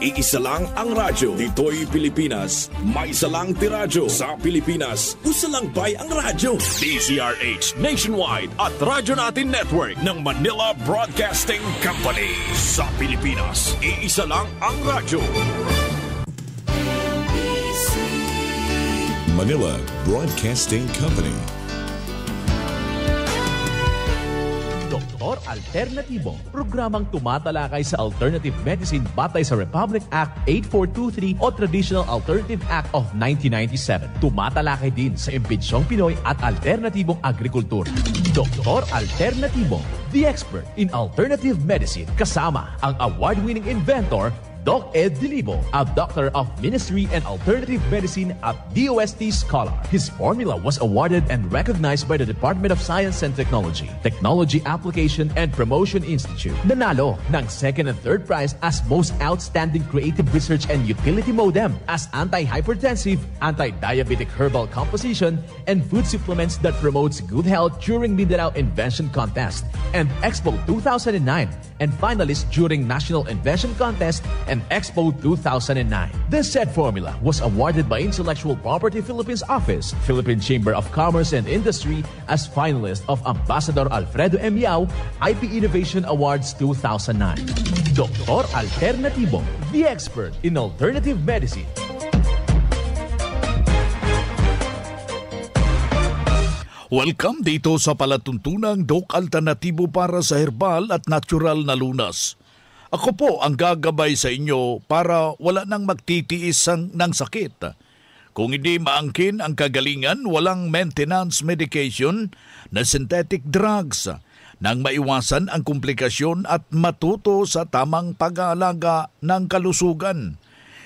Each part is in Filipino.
Iisa lang ang radyo. Dito'y Pilipinas. May isa lang tiradyo. Sa Pilipinas, usa lang bay ang radyo. DZRH Nationwide at Radyo Natin Network ng Manila Broadcasting Company. Sa Pilipinas, iisa lang ang radyo. Manila Broadcasting Company. Doktor Alternatibo, programang tumatalakay sa alternative medicine batay sa Republic Act 8423 o Traditional Alternative Act of 1997. Tumatalakay din sa impinsyong Pinoy at alternatibong agrikultura. Doktor Alternatibo, the expert in alternative medicine, kasama ang award-winning inventor Doc Ed Dilibo, a doctor of ministry and alternative medicine at DOST Scholar. His formula was awarded and recognized by the Department of Science and Technology, Technology Application and Promotion Institute. Nanalo ng second and third prize as Most Outstanding Creative Research and Utility Modem as anti-hypertensive, anti-diabetic herbal composition, and food supplements that promotes good health during Mindanao Invention Contest and Expo 2009, and finalist during National Invention Contest and Expo 2009. This said formula was awarded by Intellectual Property Philippines Office, Philippine Chamber of Commerce and Industry as finalist of Ambassador Alfredo M. Yao IP Innovation Awards 2009. Doktor Alternatibo, the expert in alternative medicine. Welcome dito sa palatuntunang Doc Alternatibo para sa herbal at natural na lunas. Ako po ang gagabay sa inyo para wala nang magtitiis ng sakit. Kung hindi maangkin ang kagalingan, walang maintenance medication na synthetic drugs nang maiwasan ang komplikasyon at matuto sa tamang pag-aalaga ng kalusugan.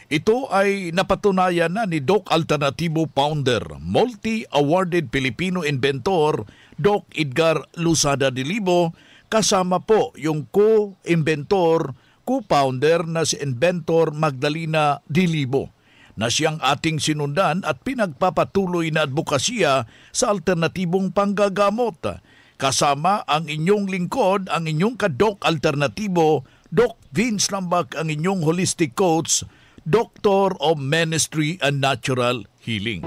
Ito ay napatunayan na ni Doc Alternatibo founder, multi-awarded Filipino inventor, Doc Edgar Lusada Dilibo, kasama po yung co-inventor, co-founder na si Inventor Magdalena Dilibo, na siyang ating sinundan at pinagpapatuloy na advokasya sa alternatibong panggagamot. Kasama ang inyong lingkod, ang inyong ka-Doc Alternatibo, Doc Vince Lambak, ang inyong holistic coach, Doctor of Ministry and Natural Healing.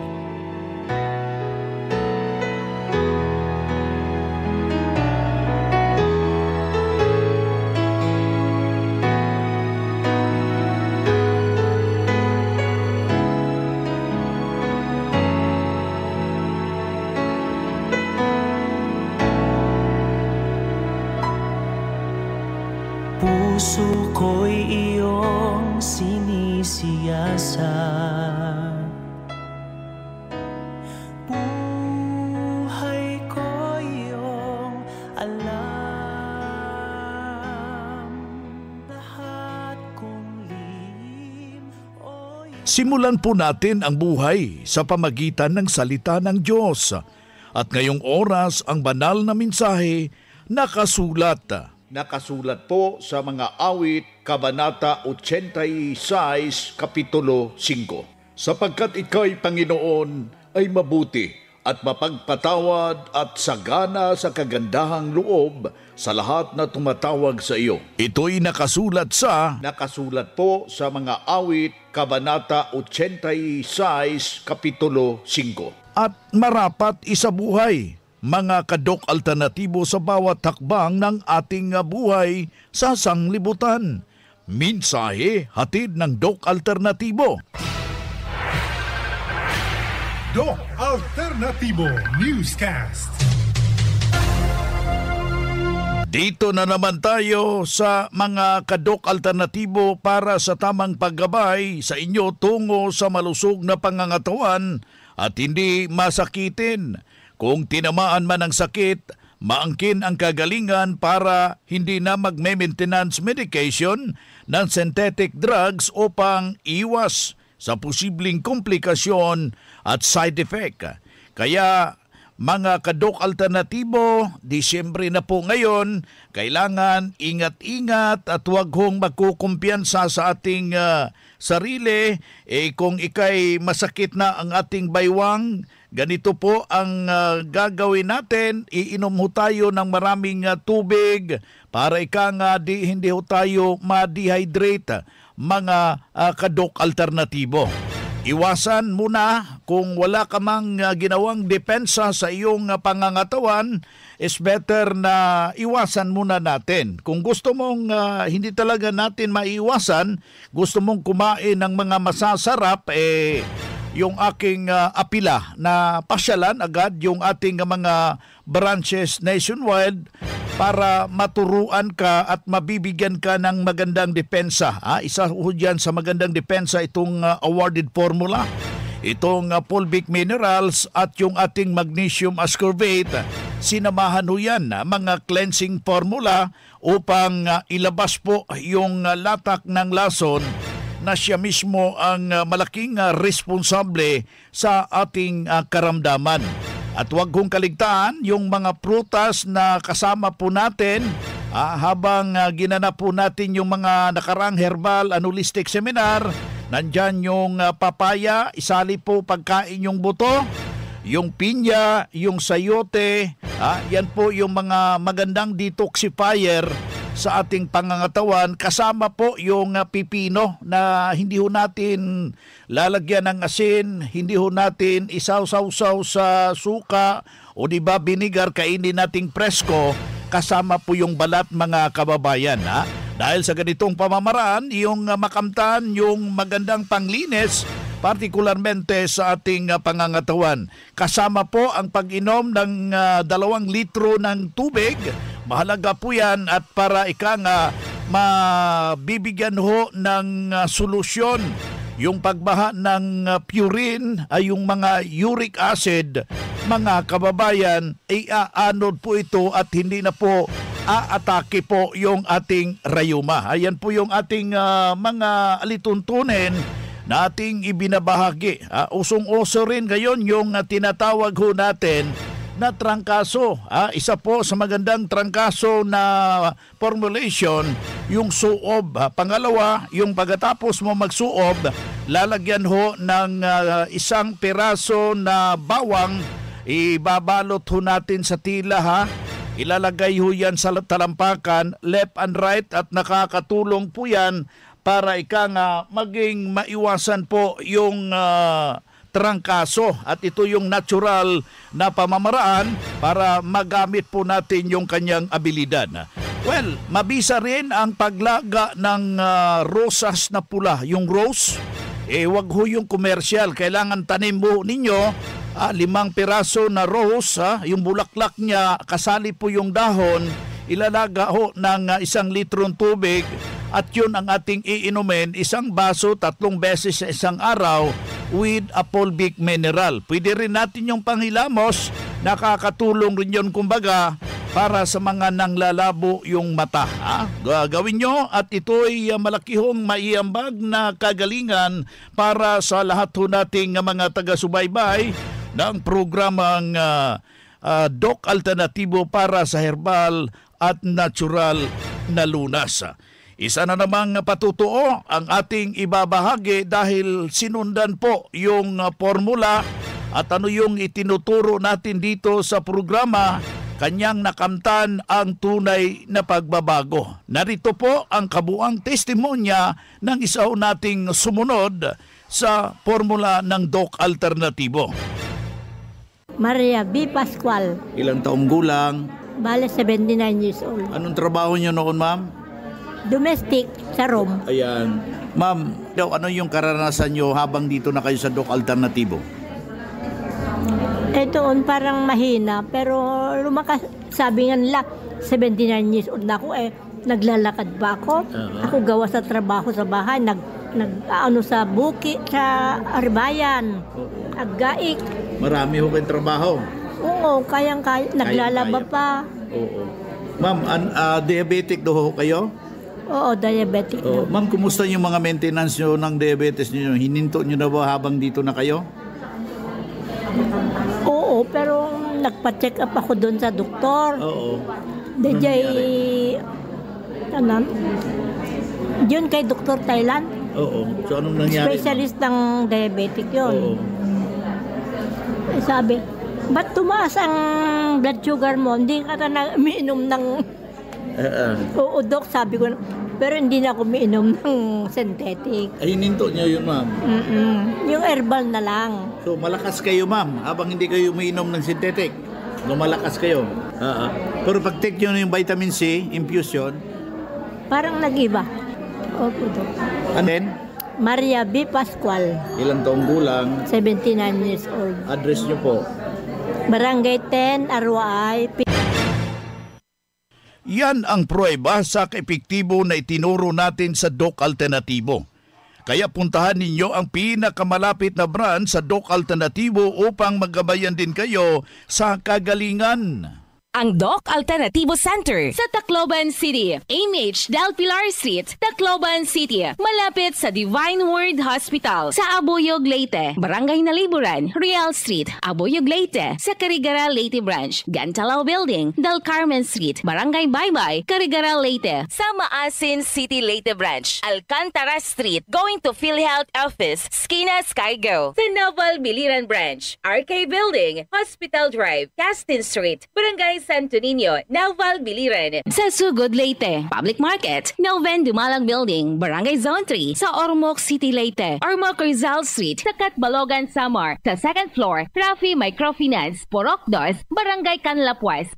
Puso ko'y iyong sinisiyasat, buhay ko iyong alam, lahat kong lihim. Simulan po natin ang buhay sa pamagitan ng salita ng Diyos. At ngayong oras ang banal na mensahe nakasulat po sa mga awit, Kabanata 86, Kapitulo 5. Sapagkat ika'y Panginoon ay mabuti at mapagpatawad at sagana sa kagandahang loob sa lahat na tumatawag sa iyo. Ito'y nakasulat po sa mga awit, Kabanata 86, Kapitulo 5. At marapat isabuhay, mga ka-Doc Alternatibo, sa bawat hakbang ng ating buhay sa sanglibutan. Mensahe hatid ng Doc Alternatibo. Doc Alternatibo Newscast. Dito na naman tayo sa mga ka-Doc Alternatibo para sa tamang paggabay sa inyo tungo sa malusog na pangangatawan at hindi masakitin. Kung tinamaan man ng sakit, maangkin ang kagalingan para hindi na magme-maintenance medication ng synthetic drugs upang iwas sa posibleng komplikasyon at side effect. Kaya mga ka-Doc Alternatibo, Disyembre na po ngayon, kailangan ingat-ingat at huwag hong magkukumpiyansa sa ating sarili. Kung ikay masakit na ang ating baywang, ganito po ang gagawin natin. Iinom ho tayo ng maraming tubig para hindi ho tayo ma-dehydrate. mga kadok alternatibo. Iwasan muna kung wala ka mang ginawang depensa sa iyong pangangatawan, is better na iwasan muna natin. Kung gusto mong hindi talaga natin maiwasan, gusto mong kumain ng mga masasarap, yung aking apila na pasyalan agad yung ating mga branches nationwide para maturuan ka at mabibigyan ka ng magandang depensa. Isa ho dyan sa magandang depensa itong awarded formula, itong fulvic minerals at yung ating magnesium ascorbate. Sinamahan ho yan mga cleansing formula upang ilabas po yung latak ng lason na siya mismo ang malaking responsable sa ating karamdaman. At huwag kong kaligtaan yung mga prutas na kasama po natin habang ginanap po natin yung mga nakarang herbal and holistic seminar. Nandyan yung papaya, isali po pagkain yung buto, yung pinya, yung sayote, yan po yung mga magandang detoxifier sa ating pangangatawan, kasama po yung pipino na hindi ho natin lalagyan ng asin, hindi ho natin isaw-saw-saw sa suka o di ba binigar, kainin nating presko, kasama po yung balat mga kababayan. Dahil sa ganitong pamamaraan, yung makamtan, yung magandang panglinis, partikularmente sa ating pangangatawan. Kasama po ang pag-inom ng 2 litro ng tubig. Mahalaga po yan at para mabibigyan ho ng solusyon yung pagbaha ng purine ay yung mga uric acid, mga kababayan, ay aanod po ito at hindi na po aatake po yung ating rayuma. Ayan po yung ating mga alituntunin na ating ibinabahagi. Usong-uso rin ngayon yung tinatawag ho natin na trangkaso. Isa po sa magandang trangkaso na formulation, yung suob. Pangalawa, yung pagkatapos mo magsuob, lalagyan ho ng 1 piraso na bawang, ibabalot ho natin sa tila ilalagay ho yan sa talampakan, left and right, at nakakatulong po yan para maging maiwasan po yung trangkaso, at ito yung natural na pamamaraan para magamit po natin yung kanyang abilidad. Well, mabisa rin ang paglaga ng rosas na pula, yung rose. Wag ho yung commercial, kailangan tanim mo ninyo 5 piraso na rose, yung bulaklak niya, kasali po yung dahon, ilalaga ho ng 1 litrong tubig, at yun ang ating iinumin, 1 baso 3 beses sa isang araw with a fulvic mineral. Pwede rin natin yung panghilamos, nakakatulong rin yun kumbaga para sa mga nanglalabo yung mata. Gawin nyo at ito'y malaki hong maiambag na kagalingan para sa lahat ho nating mga taga-subaybay ng programang Doc Alternatibo para sa herbal at natural na lunas. Isa na namang patutuo ang ating ibabahagi dahil sinundan po yung formula at ano yung itinuturo natin dito sa programa, kanyang nakamtan ang tunay na pagbabago. Narito po ang kabuang testimonya ng isa nating sumunod sa formula ng Doc Alternatibo. Maria B. Pascual. Ilang taong gulang? Bale, 79 years old. Anong trabaho niyo noon, ma'am? Domestic sa Rome. Ayan. Ma'am, ano yung karanasan niyo habang dito na kayo sa Doc Alternatibo? Doon parang mahina, pero lumakas, sabi nga nila, 79 years old na ako, naglalakad pa ako. Ako gawa sa trabaho sa bahay, sa buki, sa Arbayan, Aggaik. Marami ho kayong trabaho? Oo, kayang-kaya, naglalaba pa. Oo. Ma'am, diabetic do ho kayo? Oo, diabetic na. Ma'am, kumusta yung mga maintenance nyo ng diabetes nyo? Hininto nyo na ba habang dito na kayo? Oo, pero nagpa-check up ako doon sa doktor. Oo. Yun kay Dr. Thailand. Oo. So anong nangyari? Specialist ng diabetic yun. Oo. Sabi, ba't tumaas ang blood sugar mo? Hindi ka na umiinom ng... Oo, Dok, sabi ko, Pero hindi na ako umiinom ng synthetic. Ay, hininto niyo yun, ma'am. Yung herbal na lang. So, malakas kayo, ma'am, habang hindi kayo umiinom ng synthetic. Lumalakas kayo. Pero pag take nyo yung vitamin C, infusion. Parang nag-iba. Opo, Dok. And then, Maria B. Pascual, ilang taong gulang, 79 years old. address nyo po. Barangay 10, Arwaay, Yan ang pruweba sa epektibo na itinuro natin sa Doc Alternatibo. Kaya puntahan ninyo ang pinakamalapit na branch sa Doc Alternatibo upang magabayan din kayo sa kagalingan. Ang Doc Alternativo Center sa Tacloban City, AMH Del Pilar Street, Tacloban City, malapit sa Divine Word Hospital sa Abuyog, Leyte, Barangay Naliburan, Real Street, Abuyog, Leyte, sa Carigara, Leyte Branch, Gantalao Building, Del Carmen Street, Barangay Baybay, Carigara, Leyte, sa Maasin City, Leyte Branch, Alcantara Street, going to PhilHealth Office, Skina Skygo, sa Naval Biliran Branch, RK Building, Hospital Drive, Castin Street, Barangay Santo Niño, Naval Biliran. Sa Sugod, Leyte, Public Market, Noven Dumalang Building, Barangay Zone 3, sa Ormoc City, Leyte, Ormoc Rizal Street, sa Catbalogan, Samar, sa 2nd floor, Rafi Microfinance, Porok 2, Barangay Canlapuas.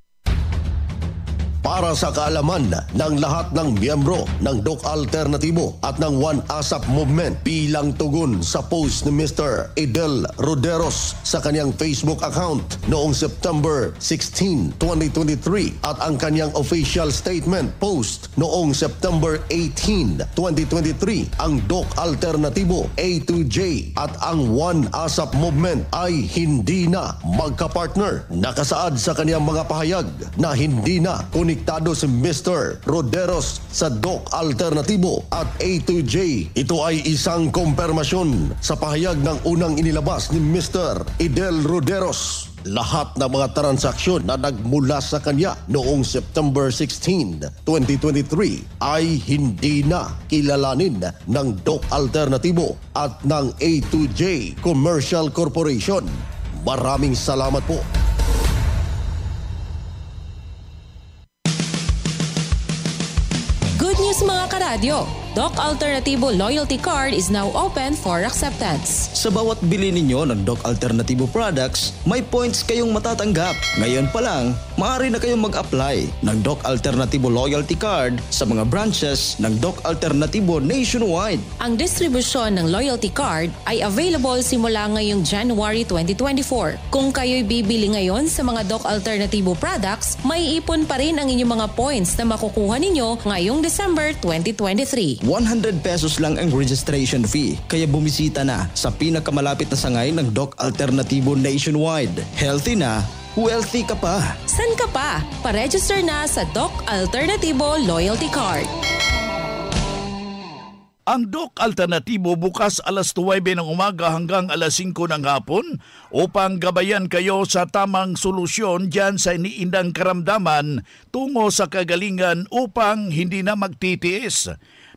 Para sa kaalaman ng lahat ng miyembro ng Doc Alternatibo at ng One ASAP Movement bilang tugon sa post ni Mr. Idel Roderos sa kanyang Facebook account noong September 16, 2023 at ang kanyang official statement post noong September 18, 2023, ang Doc Alternatibo A to J at ang One ASAP Movement ay hindi na magkapartner. Nakasaad sa kanyang mga pahayag na hindi na konektado si Mr. Roderos sa Doc Alternatibo at A to J. Ito ay isang kumpirmasyon sa pahayag ng unang inilabas ni Mr. Idel Roderos. Lahat ng mga transaksyon na nagmula sa kanya noong September 16, 2023 ay hindi na kilalanin ng Doc Alternatibo at ng A to J Commercial Corporation. Maraming salamat po. Good news mga karadyo! Doc Alternatibo Loyalty Card is now open for acceptance. Sa bawat bili ninyo ng Doc Alternatibo products, may points kayong matatanggap. Ngayon pa lang, maaari na kayong mag-apply ng Doc Alternatibo Loyalty Card sa mga branches ng Doc Alternatibo nationwide. Ang distribusyon ng Loyalty Card ay available simula ngayong January 2024. Kung kayo'y bibili ngayon sa mga Doc Alternatibo products, may ipon pa rin ang inyong mga points na makukuha ninyo ngayong December 2023. 100 pesos lang ang registration fee, kaya bumisita na sa pinakamalapit na sangay ng Doc Alternatibo nationwide. Healthy na, wealthy ka pa. San ka pa? Pa-register na sa Doc Alternatibo Loyalty Card. Ang Doc Alternatibo bukas alas 9 ng umaga hanggang alas 5 ng hapon upang gabayan kayo sa tamang solusyon dyan sa iniindang karamdaman tungo sa kagalingan upang hindi na magtitiis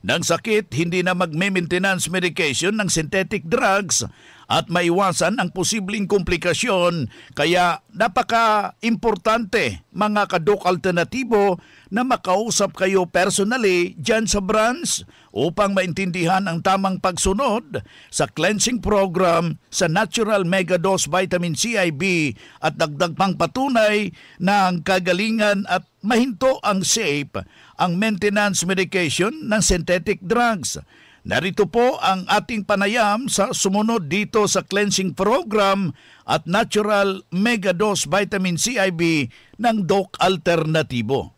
ng sakit, hindi na magme-maintenance medication ng synthetic drugs at maiwasan ang posibleng komplikasyon. Kaya napaka-importante mga ka-Doc Alternatibo na makausap kayo personally dyan sa branch upang maintindihan ang tamang pagsunod sa cleansing program sa Natural Mega Dose Vitamin CIB at dagdag pang patunay na ang kagalingan at mahinto ang safe ang maintenance medication ng synthetic drugs. Narito po ang ating panayam sa sumunod dito sa cleansing program at Natural Mega Dose Vitamin CIB ng Doc Alternatibo.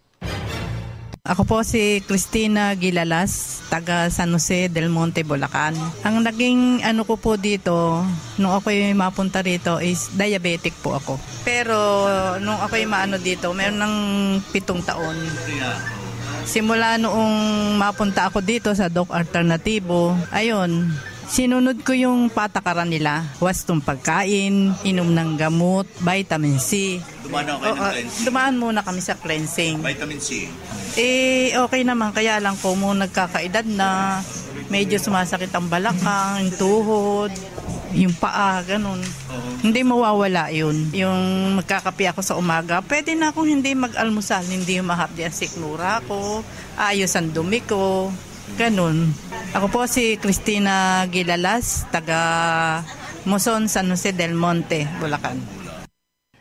Ako po si Cristina Gilalas, taga San Jose del Monte, Bulacan. Ang naging ko po dito, nung ako'y mapunta rito is diabetic po ako. Pero nung ako'y dito, meron ng 7 taon. Simula noong mapunta ako dito sa Doc Alternatibo, ayun, sinunod ko yung patakaran nila. Wastong pagkain, inom ng gamot, vitamin C. Dumaan muna kami sa cleansing. Vitamin C? Okay naman, kaya lang po nagkakaedad na. medyo sumasakit ang balakang, yung tuhod, yung paa, ganun. Hindi mawawala yun. Yung magkakape ako sa umaga, pwede na akong hindi mag-almusal, hindi humahapdi ang sikmura ko, ayos ang dumi ko, ganun. Ako po si Cristina Gilalas, taga Muson, San Jose del Monte, Bulacan.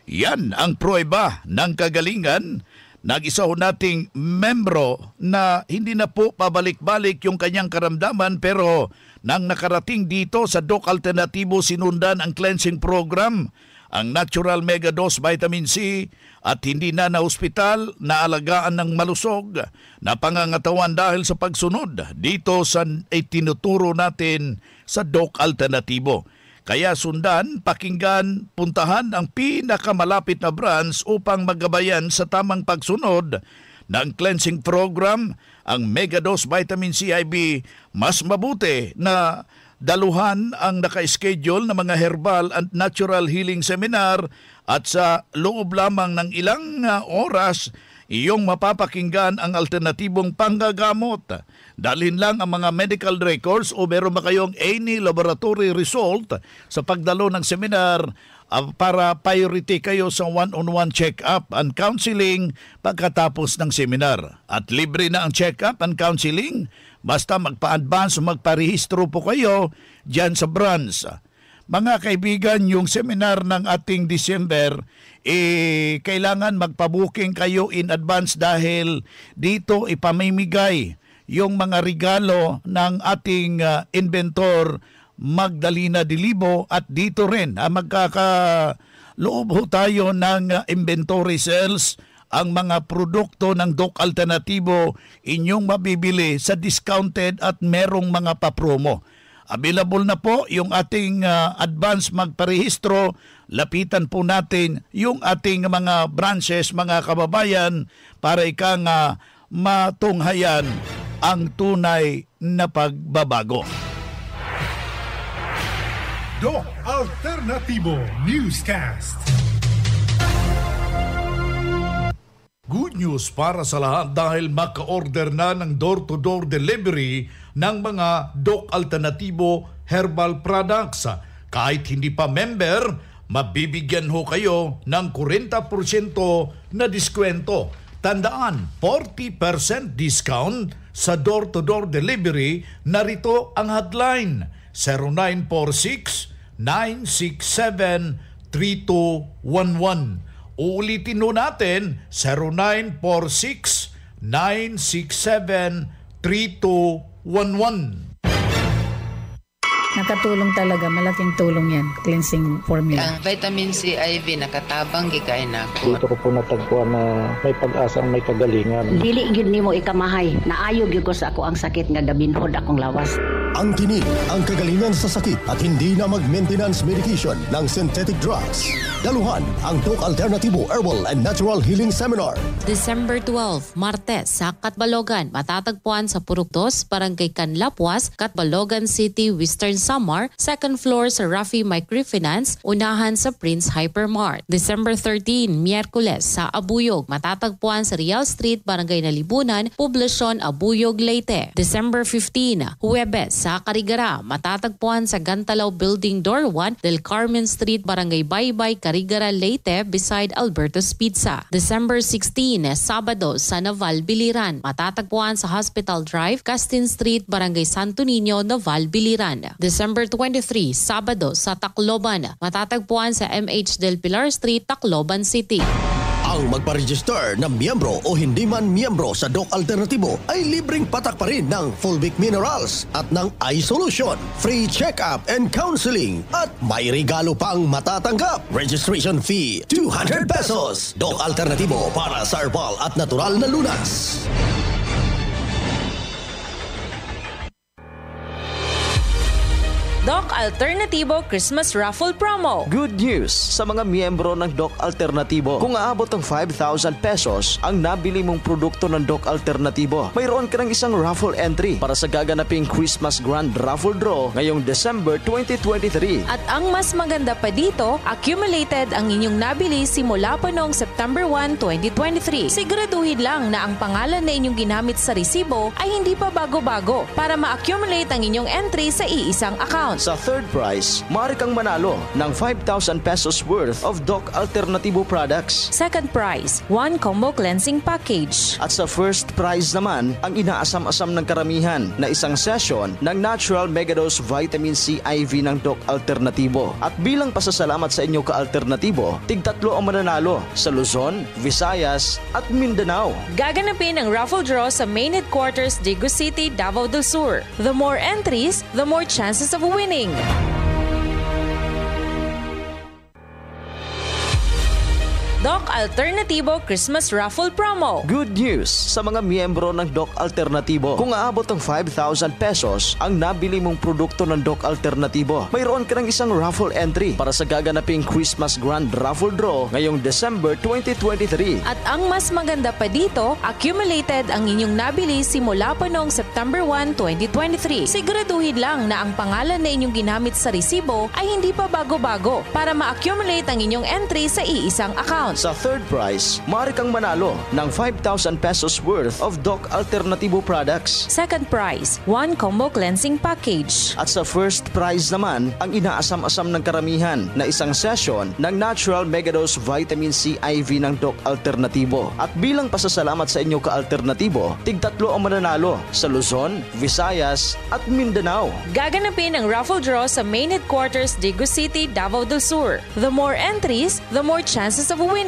Yan ang pruweba ng kagalingan. Nag-isa ho nating membro na hindi na po pabalik-balik yung kanyang karamdaman, pero nang nakarating dito sa Doc Alternatibo, sinundan ang cleansing program, ang Natural Mega Dose Vitamin C, at hindi na na-hospital, naalagaan ng malusog na pangangatawan dahil sa pagsunod dito sa itinuturo natin sa Doc Alternatibo. Kaya sundan, pakinggan, puntahan ang pinakamalapit na branch upang magabayan sa tamang pagsunod ng cleansing program. Ang Megadose Vitamin C IB, mas mabuti na daluhan ang naka-schedule na mga herbal and natural healing seminar, at sa loob lamang ng ilang oras, iyong mapapakinggan ang alternatibong panggagamot. Dalhin lang ang mga medical records o meron ba kayong any laboratory result sa pagdalo ng seminar para priority kayo sa one-on-one check-up and counseling pagkatapos ng seminar. At libre na ang check-up and counseling, basta magpa-advance o magparehistro po kayo dyan sa branch. Mga kaibigan, yung seminar ng ating December, kailangan magpa-booking kayo in advance dahil dito ipamimigay yung mga regalo ng ating inventor Magdalena Dilibo, at dito rin magkakaloob ho tayo ng inventory sales. Ang mga produkto ng Doc Alternatibo inyong mabibili sa discounted at merong mga papromo. Available na po yung ating advance magparehistro. Lapitan po natin yung ating mga branches, mga kababayan, para ikang matunghayan ang tunay na pagbabago. Doc Alternatibo Newscast. Good news para sa lahat dahil maka-order na ng door-to-door delivery ng mga Doc Alternatibo herbal products. Kahit hindi pa member, mabibigyan ho kayo ng 40% na diskwento. Tandaan, 40% discount sa door-to-door delivery. Narito ang hotline, 0946-967-3211. Uulitin ho natin, 0946-967-3211. Nakatulong talaga, malaking tulong yan, cleansing formula. Ang vitamin C IV nakatabang gikain ako. Dito ko po natagpuan na may pag-asa, may kagalingan. Dili gyud nimo ikamahay, naayo gyud ko sa ako ang sakit nga gabinhod akong lawas. Ang tinig, ang kagalingan sa sakit at hindi na mag-maintenance medication ng synthetic drugs. Daluhan ang Doc Alternatibo Herbal and Natural Healing Seminar. December 12, Martes sa Catbalogan, matatagpuan sa Purok 2, Barangay Canlapuas, Catbalogan City, Western Samar, second floor sa Rafi Microfinance, unahan sa Prince Hypermart. December 13, Miyerkules sa Abuyog, matatagpuan sa Real Street, Barangay Nalibunan, Poblacion, Abuyog, Leyte. December 15, Huwebes sa Carigara, matatagpuan sa Gantalaw Building Door 1, Del Carmen Street, Barangay Baybay, Carigara, Leyte, beside Alberto's Pizza. December 16, Sabado sa Naval, Biliran, matatagpuan sa Hospital Drive, Castin Street, Barangay Santo Niño, Naval, Biliran. December 23, Sabado sa Tacloban, matatagpuan sa MH Del Pilar Street, Tacloban City. Ang magpa-register na miyembro o hindi man miyembro sa Doc Alternatibo ay libreng patak pa rin ng Fulvic Minerals at ng iSolution, free check-up and counseling, at may regalo pang matatanggap. Registration fee, 200 pesos. Doc Alternatibo para sa herbal at natural na lunas. Doc Alternativo Christmas Raffle Promo. Good news sa mga miyembro ng Doc Alternativo. Kung aabot ng 5,000 pesos ang nabili mong produkto ng Doc Alternativo, mayroon ka ng isang raffle entry para sa gaganaping Christmas Grand Raffle Draw ngayong December 2023. At ang mas maganda pa dito, accumulated ang inyong nabili simula pa noong September 1, 2023. Siguraduhin lang na ang pangalan na inyong ginamit sa resibo ay hindi pa bago-bago para ma-accumulate ang inyong entry sa iisang account. Sa third prize, maaari kang manalo ng 5,000 pesos worth of Doc Alternativo products. Second prize, 1 combo cleansing package. At sa first prize naman, ang inaasam-asam ng karamihan na isang session ng Natural Megadose Vitamin C IV ng Doc Alternativo. At bilang pasasalamat sa inyo ka-alternatibo, tig-tatlo ang mananalo sa Luzon, Visayas at Mindanao. Gaganapin ang raffle draw sa main headquarters Dagu City, Davao del Sur. The more entries, the more chances of winning. Doc Alternativo Christmas Raffle Promo. Good news sa mga miyembro ng Doc Alternativo. Kung aabot ng 5,000 pesos ang nabili mong produkto ng Doc Alternativo, mayroon ka ng isang raffle entry para sa gaganaping Christmas Grand Raffle Draw ngayong December 2023. At ang mas maganda pa dito, accumulated ang inyong nabili simula pa noong September 1, 2023. Siguraduhin lang na ang pangalan na inyong ginamit sa resibo ay hindi pa bago-bago para ma-accumulate ang inyong entry sa iisang account. Sa third prize, maaari kang manalo ng 5,000 pesos worth of Doc Alternativo products. Second prize, 1 combo cleansing package. At sa first prize naman, ang inaasam-asam ng karamihan na isang session ng Natural Megadose Vitamin C IV ng Doc Alternativo. At bilang pasasalamat sa inyo ka-alternatibo, tig-tatlo ang mananalo sa Luzon, Visayas at Mindanao. Gaganapin ang raffle draw sa main headquarters Dagu City, Davao del Sur. The more entries, the more chances of winning.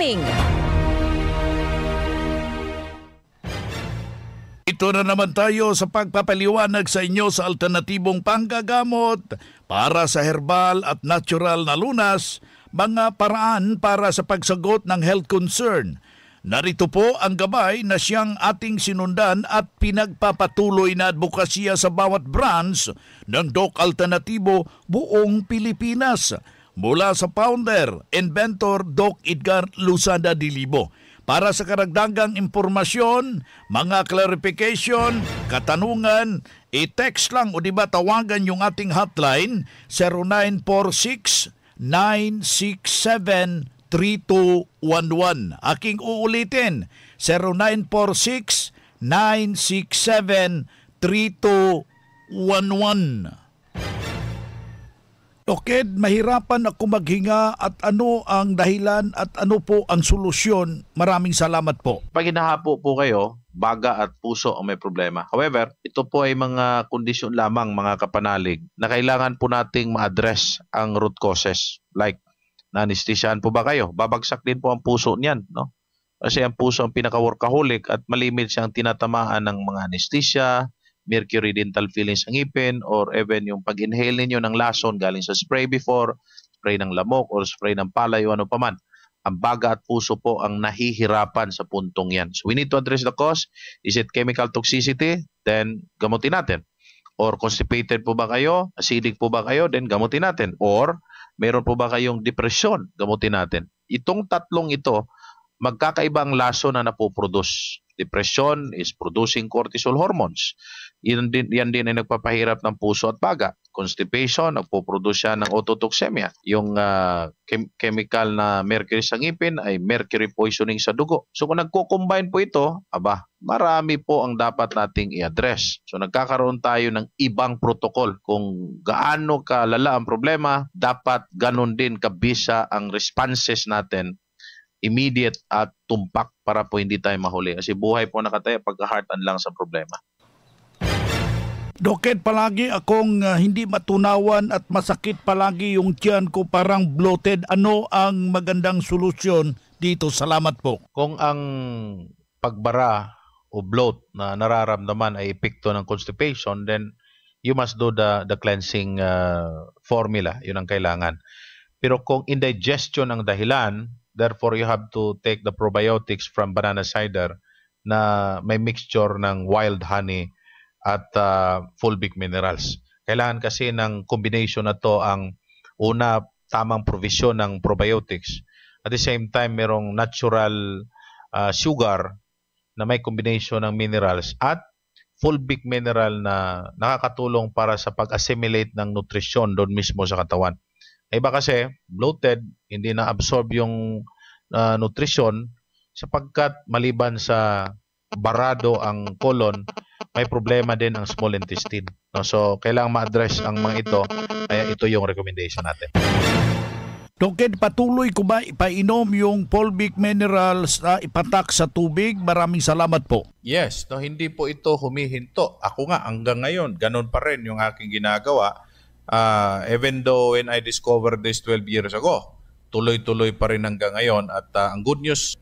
Ito na naman tayo sa pagpapaliwanag sa inyo sa alternatibong panggagamot para sa herbal at natural na lunas, mga paraan para sa pagsagot ng health concern. Narito po ang gabay na siyang ating sinundan at pinagpapatuloy na advokasya sa bawat branch ng Doc Alternativo buong Pilipinas. Mula sa founder, inventor Doc Edgar Lusada Dilibo. Para sa karagdagang impormasyon, mga clarification, katanungan, i-text lang o diba tawagan yung ating hotline 0946-967-3211. Aking uulitin, 0946-967-3211. Okay, mahirapan ako maghinga at ano ang dahilan at ano po ang solusyon? Maraming salamat po. Pag hinahapo po kayo, baga at puso ang may problema. However, ito po ay mga kondisyon lamang, mga kapanalig, na kailangan po nating ma-address ang root causes. Like, na-anesthesiaan po ba kayo? Babagsak din po ang puso niyan, no? Kasi ang puso ang pinaka-workaholic at malimit siyang tinatamaan ng mga anesthesia, mercury dental filling sa ngipin, or even yung pag-inhale ninyo ng lason galing sa spray before, spray ng lamok or spray ng palay o ano paman. Ang baga at puso po ang nahihirapan sa puntong yan. So we need to address the cause. Is it chemical toxicity? Then gamutin natin. Or constipated po ba kayo? Acidic po ba kayo? Then gamutin natin. Or meron po ba kayong depression? Gamutin natin. Itong tatlong ito, magkakaibang lason na napoproduce. Depression is producing cortisol hormones. Yan din ay nagpapahirap ng puso at baga. Constipation, nagpo-produce siya ng ototoxemia. Yung chemical na mercury sa ngipin ay mercury poisoning sa dugo. So kung nagko-combine po ito, marami po ang dapat nating i-address. So nagkakaroon tayo ng ibang protocol. Kung gaano kalala ang problema, dapat ganun din kabisa ang responses natin, immediate at tumpak para po hindi tayo mahuli. Kasi buhay po nakataya pagka-heart-an lang sa problema. Doked, palagi akong hindi matunawan at masakit palagi yung tiyan ko, parang bloated. Ano ang magandang solusyon dito? Salamat po. Kung ang pagbara o bloat na nararamdaman ay epekto ng constipation, then you must do the cleansing formula. Yun ang kailangan. Pero kung indigestion ang dahilan, therefore you have to take the probiotics from banana cider na may mixture ng wild honey at fulvic minerals. Kailangan kasi ng combination na to, ang una, tamang provision ng probiotics. At the same time, merong natural sugar na may combination ng minerals at fulvic mineral na nakakatulong para sa pag-assimilate ng nutrisyon doon mismo sa katawan. Iba kasi, bloated, hindi na-absorb yung nutrisyon sapagkat maliban sa barado ang colon, may problema din ang small intestine. No? So, kailangan ma-address ang mga ito, kaya ito yung recommendation natin. Doked, patuloy ko ba ipainom yung fulvic minerals na ipatak sa tubig? Maraming salamat po. Yes, no, hindi po ito humihinto. Ako nga, hanggang ngayon, ganun pa rin yung aking ginagawa. Even though when I discovered this 12 years ago, tuloy-tuloy pa rin hanggang ngayon. At ang good news,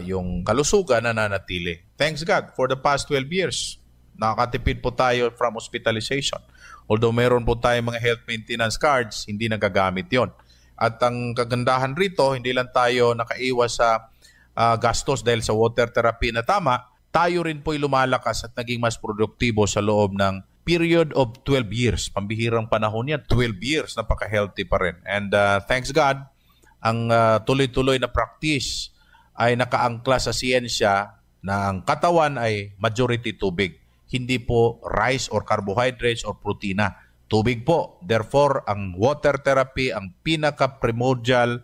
yung kalusugan na nanatili. Thanks God, for the past 12 years, nakakatipid po tayo from hospitalization. Although meron po tayong mga health maintenance cards, hindi nagagamit yon. At ang kagandahan rito, hindi lang tayo nakaiwas sa gastos dahil sa water therapy na tama, tayo rin po'y lumalakas at naging mas produktibo sa loob ng period of 12 years. Pambihirang panahon yan, 12 years, napaka-healthy pa rin. And thanks God, ang tuloy-tuloy na practice ay nakaangkla sa siyensya na ang katawan ay majority tubig. Hindi po rice or carbohydrates or protina. Tubig po. Therefore, ang water therapy, ang pinaka-primordial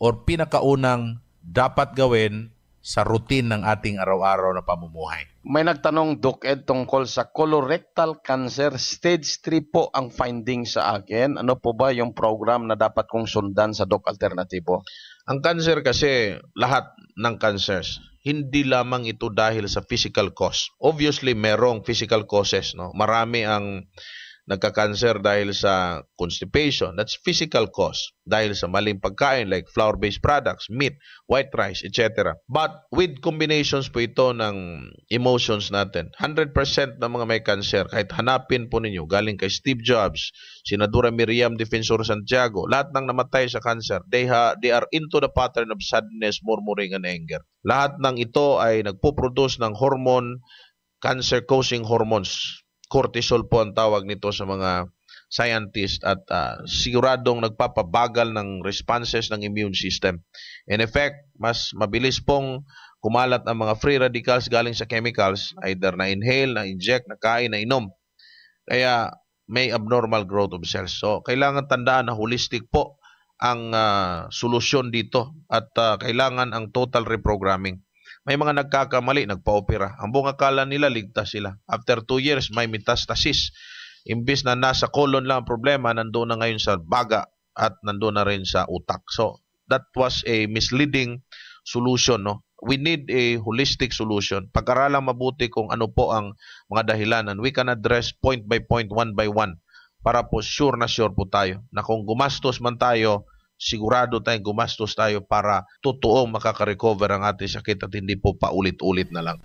or pinakaunang dapat gawin sa routine ng ating araw-araw na pamumuhay. May nagtanong, Doc Ed, tungkol sa colorectal cancer. Stage 3 po ang finding sa akin. Ano po ba yung program na dapat kong sundan sa Doc Alternatibo? Ang cancer kasi, lahat ng cancers, hindi lamang ito dahil sa physical cause. Obviously, merong physical causes. No? Marami ang nagka-cancer dahil sa constipation. That's physical cause. Dahil sa maling pagkain like flour-based products, meat, white rice, etc. But with combinations po ito ng emotions natin, 100% ng mga may cancer, kahit hanapin po ninyo, galing kay Steve Jobs, Senadora Miriam Defensor Santiago, lahat ng namatay sa cancer, they are into the pattern of sadness, murmuring, and anger. Lahat ng ito ay nagpo-produce ng hormone, cancer-causing hormones. Cortisol po ang tawag nito sa mga scientists at siguradong nagpapabagal ng responses ng immune system. In effect, mas mabilis pong kumalat ang mga free radicals galing sa chemicals, either na-inhale, na-inject, na-kain, na-inom. Kaya may abnormal growth of cells. So, kailangan tandaan na holistic po ang solusyon dito at kailangan ang total reprogramming. May mga nagkakamali, nagpa-opera. Ang buong akala nila, ligtas sila. After 2 years, may metastasis. Imbis na nasa colon lang ang problema, nandoon na ngayon sa baga at nandoon na rin sa utak. So, that was a misleading solution. No? We need a holistic solution. Pag-aralang mabuti kung ano po ang mga dahilan. And we can address point by point, one by one. Para po sure na sure po tayo. Na kung gumastos man tayo, sigurado tayong gumastos tayo para totoong makaka-recover ang ating sakit at hindi po paulit-ulit na lang.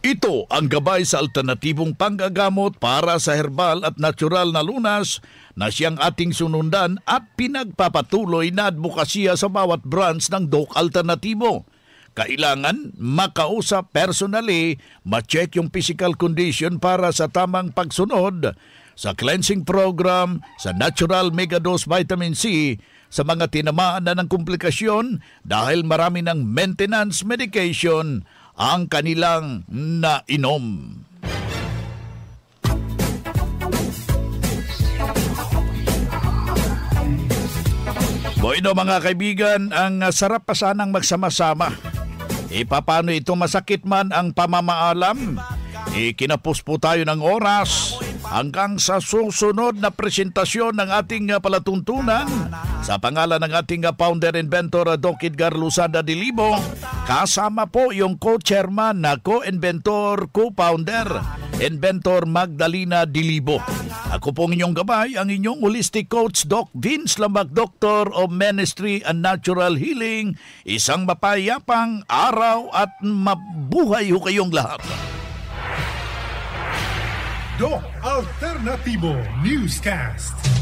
Ito ang gabay sa alternatibong panggagamot para sa herbal at natural na lunas na siyang ating sunundan at pinagpapatuloy na advokasya sa bawat branch ng Doc Alternatibo. Kailangan makausap personally, ma-check yung physical condition para sa tamang pagsunod sa cleansing program, sa natural megadose vitamin C, sa mga tinamaan na ng komplikasyon dahil marami ng maintenance medication ang kanilang nainom. Bueno mga kaibigan, ang sarap pa sanang magsama-sama. Paano ito masakit man ang pamamaalam? Kinapos po tayo ng oras hanggang sa susunod na presentasyon ng ating palatuntunan. Sa pangalan ng ating founder inventor Doc Edgar Luzada Dilibo, kasama po yung co-chairman na co-inventor, co-founder, inventor Magdalena Dilibo. Ako pong inyong gabay, ang inyong holistic coach Doc Vince Lambak, Doctor of Ministry and Natural Healing. Isang mapayapang araw at mabuhay ho kayong lahat. Doc Alternatibo Newscast.